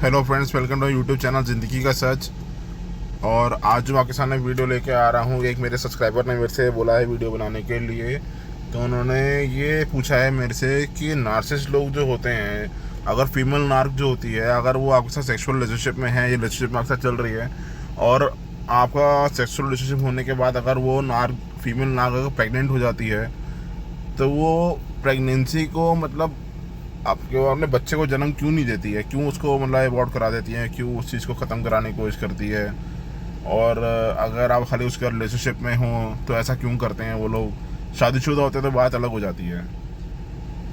Hello friends, welcome to YouTube channel ज़िंदगी का सच। और आज जो आपके सामने वीडियो लेके आ रहा हूँ, एक मेरे सब्सक्राइबर ने मेरे से बोला है वीडियो बनाने के लिए। तो उन्होंने ये पूछा है मेरे से कि नार्सिसिस्ट लोग जो होते हैं, अगर फीमेल नार्क जो होती है, अगर वो आपके साथ सेक्सुअल रिलेशनशिप में है या रिलेशनशिप में आपके साथ चल रही है और आपका सेक्सुअल रिलेशनशिप होने के बाद अगर वो नार्क फीमेल नार्क अगर प्रेग्नेंट हो जाती है, तो वो प्रेगनेंसी को मतलब आपके अपने बच्चे को जन्म क्यों नहीं देती है, क्यों उसको मतलब अबॉर्ट करा देती है, क्यों उस चीज़ को ख़त्म कराने की कोशिश करती है। और अगर आप खाली उसके रिलेशनशिप में हो तो ऐसा क्यों करते हैं वो लोग। शादीशुदा होते तो बात अलग हो जाती है।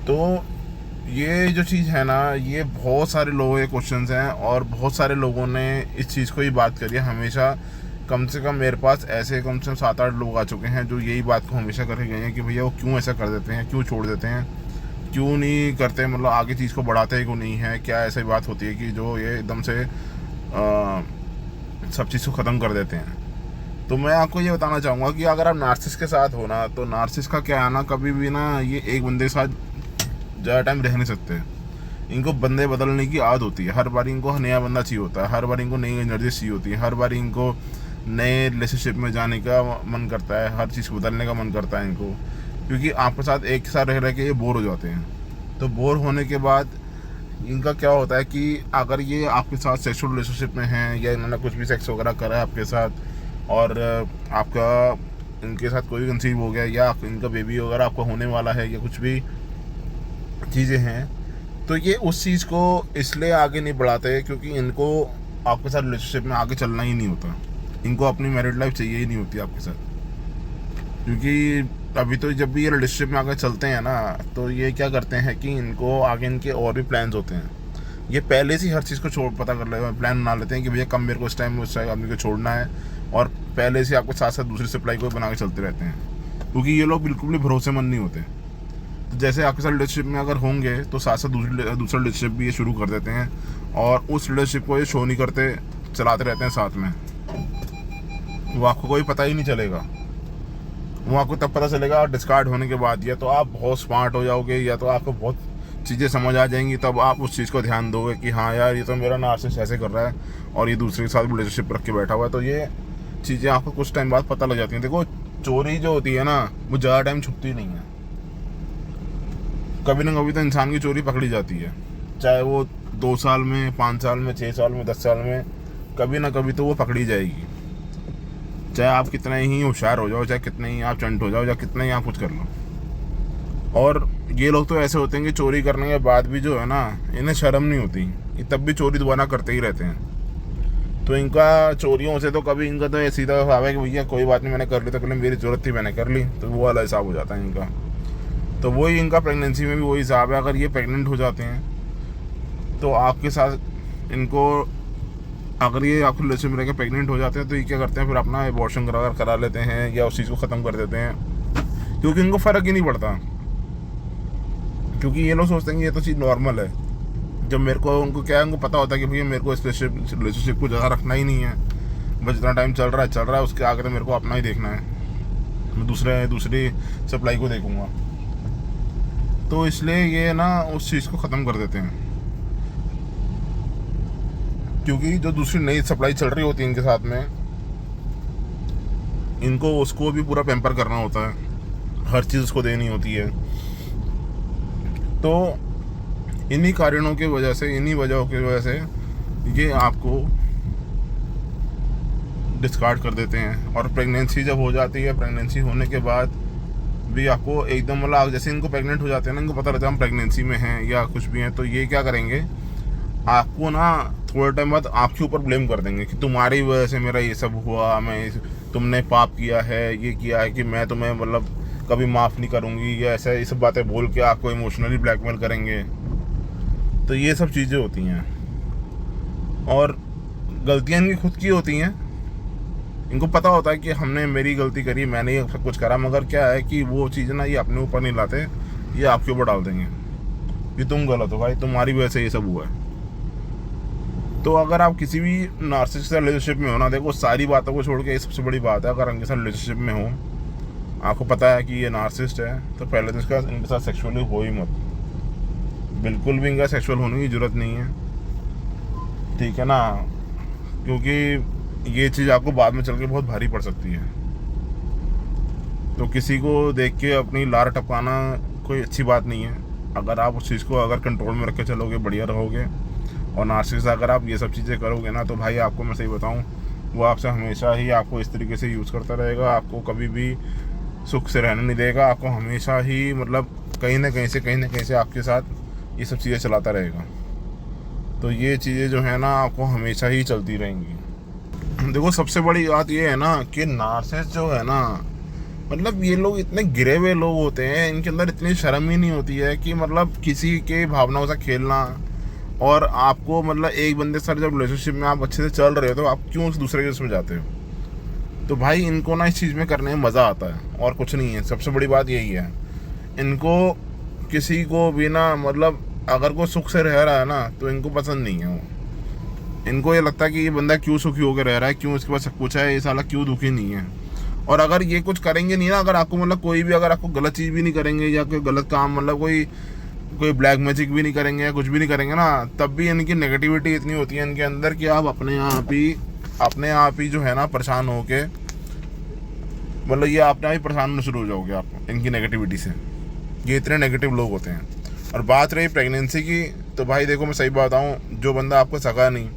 तो ये जो चीज़ है ना, ये बहुत सारे लोगों के क्वेश्चंस हैं और बहुत सारे लोगों ने इस चीज़ को ही बात करी है हमेशा। कम से कम मेरे पास ऐसे कम से कम 7-8 लोग आ चुके हैं जो यही बात को हमेशा करके गए हैं कि भैया वो क्यों ऐसा कर देते हैं, क्यों छोड़ देते हैं, क्यों नहीं करते, मतलब आगे चीज़ को बढ़ाते ही क्यों नहीं है। क्या ऐसी बात होती है कि जो ये एकदम से सब चीज़ को ख़त्म कर देते हैं। तो मैं आपको ये बताना चाहूँगा कि अगर आप नार्सिसिस्ट के साथ हो ना, तो नार्सिसिस्ट का क्या है ना, कभी भी ना ये एक बंदे के साथ ज़्यादा टाइम रह नहीं सकते। इनको बंदे बदलने की आदत होती है। हर बार इनको नया बंदा चाहिए होता है, हर बार इनको नई एनर्जी चाहिए होती है, हर बार इनको नए रिलेशनशिप में जाने का मन करता है, हर चीज़ को बदलने का मन करता है इनको। क्योंकि आपके साथ एक साथ रह रह के ये बोर हो जाते हैं। तो बोर होने के बाद इनका क्या होता है कि अगर ये आपके साथ सेक्सुअल रिलेशनशिप में हैं या इन्होंने कुछ भी सेक्स वगैरह करा है आपके साथ और आपका इनके साथ कोई भी कंसीव हो गया या इनका बेबी वगैरह आपका होने वाला है या कुछ भी चीज़ें हैं, तो ये उस चीज़ को इसलिए आगे नहीं बढ़ाते क्योंकि इनको आपके साथ रिलेशनशिप में आगे चलना ही नहीं होता। इनको अपनी मैरिड लाइफ चाहिए ही नहीं होती आपके साथ। क्योंकि अभी तो जब भी ये रिलेशनशिप में आगे चलते हैं ना, तो ये क्या करते हैं कि इनको आगे इनके और भी प्लान्स होते हैं। ये पहले से ही हर चीज़ को छोड़ पता कर लेते हैं, प्लान बना लेते हैं कि भैया कब मेरे को इस टाइम उस टाइम आदमी को छोड़ना है, और पहले से आपके साथ साथ दूसरी सप्लाई को बना के चलते रहते हैं। क्योंकि ये लोग बिल्कुल भी भरोसेमंद नहीं होते। तो जैसे आपके साथ रिलेशनशिप में अगर होंगे तो साथ साथ दूसरा रिलेशनशिप भी ये शुरू कर देते हैं और उस रिलेशनशिप को ये शो नहीं करते, चलाते रहते हैं साथ में। वो आपको कोई पता ही नहीं चलेगा। वो आपको तब पता चलेगा डिस्कार्ड होने के बाद, या तो आप बहुत स्मार्ट हो जाओगे या तो आपको बहुत चीज़ें समझ आ जाएंगी, तब आप उस चीज़ को ध्यान दोगे कि हाँ यार, ये तो मेरा नार्सिसिस्ट ऐसे कर रहा है और ये दूसरे के साथ रिलेशनशिप रख के बैठा हुआ है। तो ये चीज़ें आपको कुछ टाइम बाद पता लग जाती हैं। देखो, चोरी जो होती है ना, वो ज़्यादा टाइम छुपती नहीं है। कभी ना कभी तो इंसान की चोरी पकड़ी जाती है, चाहे वो 2 साल में, 5 साल में, 6 साल में, 10 साल में, कभी ना कभी तो वो पकड़ी जाएगी। चाहे आप कितना ही होशियार हो जाओ, चाहे कितने ही आप चंट हो जाओ, या कितना ही आप कुछ कर लो। और ये लोग तो ऐसे होते हैं कि चोरी करने के बाद भी जो है ना, इन्हें शर्म नहीं होती, ये तब भी चोरी दोबारा करते ही रहते हैं। तो इनका चोरियों से तो कभी इनका तो ये सीधा हिसाब है कि भैया कोई बात नहीं, मैंने कर ली तो पहले मेरी ज़रूरत थी, मैंने कर ली, तो वो वाला हिसाब हो जाता है इनका। तो वही इनका प्रेगनेंसी में भी वही हिसाब है। अगर ये प्रेग्नेंट हो जाते हैं तो आपके साथ इनको, अगर ये आपको रिलेशन में रहकर प्रेग्नेंट हो जाते हैं तो ये क्या करते हैं, फिर अपना एबॉर्शन करा लेते हैं या उस चीज़ को ख़त्म कर देते हैं। क्योंकि इनको फ़र्क ही नहीं पड़ता, क्योंकि ये लोग सोचते हैं कि ये तो चीज़ नॉर्मल है। जब मेरे को, उनको क्या है, उनको पता होता है कि भैया मेरे को इस रिलेशनशिप को ज़्यादा रखना ही नहीं है, बस जितना टाइम चल रहा है, उसके आगे तो मेरे को अपना ही देखना है, मैं दूसरी सप्लाई को देखूँगा। तो इसलिए ये ना उस चीज़ को ख़त्म कर देते हैं। क्योंकि जो दूसरी नई सप्लाई चल रही होती है इनके साथ में, इनको उसको भी पूरा पैम्पर करना होता है, हर चीज़ उसको देनी होती है। तो इन्हीं कारणों की वजह से, इन्हीं वजहों की वजह से ये आपको डिस्कार्ड कर देते हैं। और प्रेगनेंसी जब हो जाती है, प्रेगनेंसी होने के बाद भी आपको एकदम, मतलब जैसे इनको प्रेग्नेंट हो जाते हैं ना, इनको पता रहता है हम प्रेगनेंसी में हैं या कुछ भी हैं, तो ये क्या करेंगे, आपको ना थोड़े टाइम बाद आपके ऊपर ब्लेम कर देंगे कि तुम्हारी वजह से मेरा ये सब हुआ, तुमने पाप किया है, ये किया है कि मैं तुम्हें मतलब कभी माफ़ नहीं करूँगी, या ऐसा ये सब बातें बोल के आपको इमोशनली ब्लैकमेल करेंगे। तो ये सब चीज़ें होती हैं और गलतियाँ इनकी खुद की होती हैं। इनको पता होता है कि हमने, मेरी गलती करी, मैंने ये सब कुछ करा, मगर क्या है कि वो चीज़ ना ये अपने ऊपर नहीं लाते, ये आपके ऊपर डाल देंगे कि तुम गलत हो भाई, तुम्हारी वजह से ये सब हुआ है। तो अगर आप किसी भी नार्सिसिस्ट रिलेशनशिप में हो ना, देखो सारी बातों को छोड़ के ये सबसे बड़ी बात है, अगर इनके साथ रिलेशनशिप में हो, आपको पता है कि ये नार्सिसिस्ट है, तो पहले तो इनके साथ सेक्सुअली हो ही मत। बिल्कुल भी इनका सेक्सुअल होने की ज़रूरत नहीं है। ठीक है ना, क्योंकि ये चीज़ आपको बाद में चल के बहुत भारी पड़ सकती है। तो किसी को देख के अपनी लार टपकाना कोई अच्छी बात नहीं है। अगर आप उस चीज़ को अगर कंट्रोल में रख के चलोगे बढ़िया रहोगे। और नार्सिसिस्ट अगर आप ये सब चीज़ें करोगे ना, तो भाई आपको मैं सही बताऊं, वो आपसे हमेशा ही आपको इस तरीके से यूज़ करता रहेगा, आपको कभी भी सुख से रहने नहीं देगा, आपको हमेशा ही मतलब कहीं ना कहीं से आपके साथ ये सब चीज़ें चलाता रहेगा। तो ये चीज़ें जो है ना आपको हमेशा ही चलती रहेंगी। देखो सबसे बड़ी बात ये है ना कि नार्सिसिस्ट जो है ना, मतलब ये लोग इतने गिरे हुए लोग होते हैं, इनके अंदर इतनी शर्म ही नहीं होती है कि मतलब किसी के भावनाओं से खेलना। और आपको मतलब एक बंदे सर जब रिलेशनशिप में आप अच्छे से चल रहे हो तो आप क्यों उस दूसरे के उसमें जाते हो? तो भाई इनको ना इस चीज़ में करने में मज़ा आता है और कुछ नहीं है। सबसे बड़ी बात यही है, इनको किसी को भी ना मतलब अगर कोई सुख से रह रहा है ना तो इनको पसंद नहीं है वो। इनको ये लगता है कि ये बंदा क्यों सुखी होकर रह रहा है, क्यों इसके पास सब कुछ है, ये साला क्यों दुखी नहीं है। और अगर ये कुछ करेंगे नहीं ना, अगर आपको मतलब कोई भी अगर आपको गलत चीज़ भी नहीं करेंगे या कोई गलत काम मतलब कोई ब्लैक मैजिक भी नहीं करेंगे या कुछ भी नहीं करेंगे ना, तब भी इनकी नेगेटिविटी इतनी होती है इनके अंदर कि आप अपने आप ही जो है ना परेशान होके मतलब ये अपने आप ही परेशान होना शुरू हो जाओगे आप इनकी नेगेटिविटी से। ये इतने नेगेटिव लोग होते हैं। और बात रही प्रेगनेंसी की, तो भाई देखो मैं सही बताऊँ, जो बंदा आपको सगा नहीं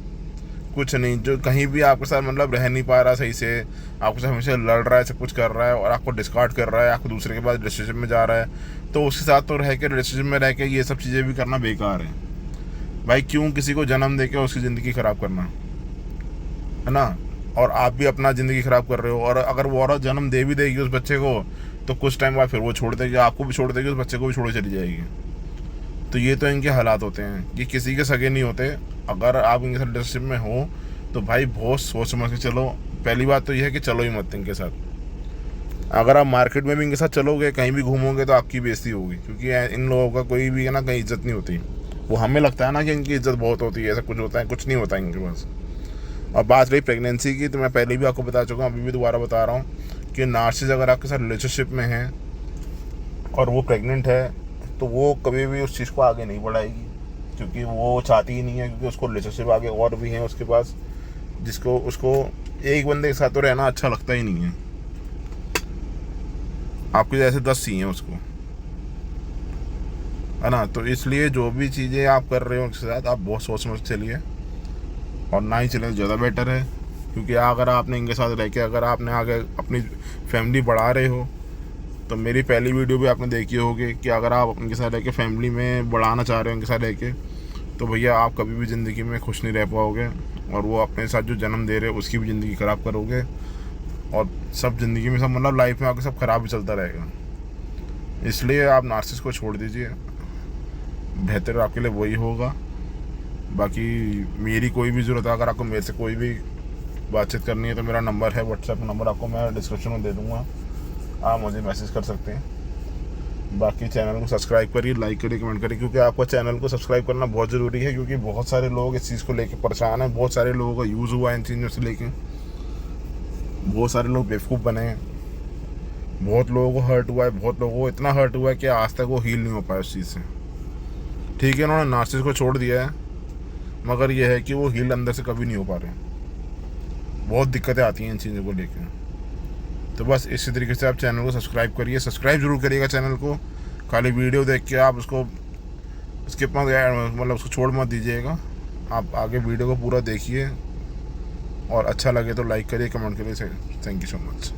कुछ नहीं, जो कहीं भी आपके साथ मतलब रह नहीं पा रहा सही से, आपके साथ हमेशा लड़ रहा है, सब कुछ कर रहा है और आपको डिस्कार्ड कर रहा है, आपको दूसरे के बाद रिलेशनशिप में जा रहा है, तो उसके साथ तो रह के रिलेशनशिप में रह के ये सब चीज़ें भी करना बेकार है भाई। क्यों किसी को जन्म दे के उसकी ज़िंदगी ख़राब करना, है ना? और आप भी अपना ज़िंदगी ख़राब कर रहे हो। और अगर वो औरत जन्म दे भी देगी उस बच्चे को तो कुछ टाइम बाद फिर वो छोड़ देगी, आपको भी छोड़ देगी, उस बच्चे को भी छोड़ चली जाएगी। तो ये तो इनके हालात होते हैं, ये किसी के सगे नहीं होते। अगर आप इनके साथ रिलेशनशिप में हो तो भाई बहुत सोच समझ के चलो। पहली बात तो ये है कि चलो ही मत इनके साथ। अगर आप मार्केट में भी इनके साथ चलोगे, कहीं भी घूमोगे तो आपकी बेइज्जती होगी, क्योंकि इन लोगों का कोई भी है ना कहीं इज्जत नहीं होती। वो हमें लगता है ना कि इनकी इज्जत बहुत होती है, ऐसा कुछ होता है, कुछ नहीं होता इनके पास। और बात रही प्रेगनेंसी की, तो मैं पहले भी आपको बता चुका हूँ, अभी भी दोबारा बता रहा हूँ कि नार्सिसिस्ट अगर आपके साथ रिलेशनशिप में है और वो प्रेग्नेंट है तो वो कभी भी उस चीज़ को आगे नहीं बढ़ाएगी, क्योंकि वो चाहती ही नहीं है, क्योंकि उसको रिलेशनशिप आगे और भी हैं उसके पास, जिसको उसको एक बंदे के साथ तो रहना अच्छा लगता ही नहीं है। आपके जैसे 10 सी हैं उसको, है ना? तो इसलिए जो भी चीज़ें आप कर रहे हो उसके साथ आप बहुत सोच समझ चलिए और ना ही चलें, ज़्यादा बेटर है। क्योंकि अगर आपने इनके साथ रह के अगर आपने आगे अपनी फैमिली बढ़ा रहे हो, तो मेरी पहली वीडियो भी आपने देखी होगी कि अगर आप उनके साथ रह के फैमिली में बढ़ाना चाह रहे हो उनके साथ रह के, तो भैया आप कभी भी ज़िंदगी में खुश नहीं रह पाओगे और वो अपने साथ जो जन्म दे रहे हो उसकी भी ज़िंदगी ख़राब करोगे और सब ज़िंदगी में सब मतलब लाइफ में आपके सब ख़राब ही चलता रहेगा। इसलिए आप नार्सिसिस्ट को छोड़ दीजिए, बेहतर आपके लिए वही होगा। बाकी मेरी कोई भी ज़रूरत है, अगर आपको मेरे से कोई भी बातचीत करनी है तो मेरा नंबर है, व्हाट्सएप नंबर आपको मैं डिस्क्रिप्शन में दे दूँगा, आप मुझे मैसेज कर सकते हैं। बाकी चैनल को सब्सक्राइब करिए, लाइक करिए, कमेंट करिए, क्योंकि आपको चैनल को सब्सक्राइब करना बहुत ज़रूरी है, क्योंकि बहुत सारे लोग इस चीज़ को लेकर परेशान हैं, बहुत सारे लोगों का यूज़ हुआ है इन चीज़ों से लेके, बहुत सारे लोग बेवकूफ़ बने हैं, बहुत लोगों को हर्ट हुआ है, बहुत लोगों को इतना हर्ट हुआ है कि आज तक वो हील नहीं हो पाया उस चीज़ से। ठीक है, उन्होंने नार्सिसिस्ट को छोड़ दिया है, मगर यह है कि वो हील अंदर से कभी नहीं हो पा रहे। बहुत दिक्कतें आती हैं इन चीज़ों को लेकर। तो बस इसी तरीके से आप चैनल को सब्सक्राइब करिए, सब्सक्राइब जरूर करिएगा चैनल को। खाली वीडियो देख के आप उसको स्किप मत मतलब उसको छोड़ मत दीजिएगा, आप आगे वीडियो को पूरा देखिए और अच्छा लगे तो लाइक करिए, कमेंट करिए। Thank you so much.